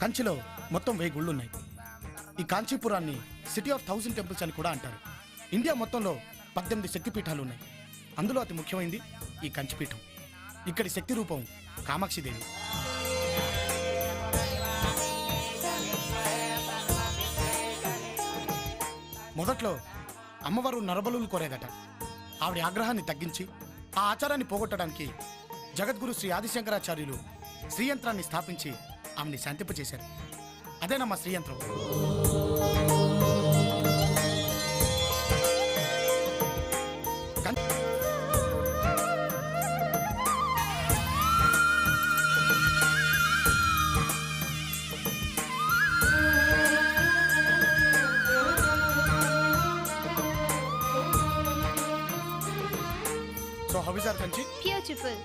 కంచిలో మొత్తం 1000 గుళ్ళున్నాయి. ఈ కాంచీపురాన్ని సిటీ ఆఫ్ 1000 టెంపుల్స్ అని కూడా అంటారు. ఇండియా మొత్తంలో 18 శక్తిపీఠాలు ఉన్నాయి. అందులో అతి ముఖ్యమైనది ఈ కంచిపీఠం. ఇక్కడి శక్తి రూపం కామాక్షిదేవి. మొదట్లో అమ్మవారు నరబలులు కోరేదట. ఆవిడ ఆగ్రహాన్ని తగ్గించి ఆ ఆచారాన్ని పోగొట్టడానికి జగద్గురు శ్రీ ఆదిశంకరాచార్యులు శ్రీయంత్రాన్ని స్థాపించి ఆమెని శాంతింపచేశారు. అదేనమ్మా శ్రీయంత్రం. So how is our Kanchi? Beautiful.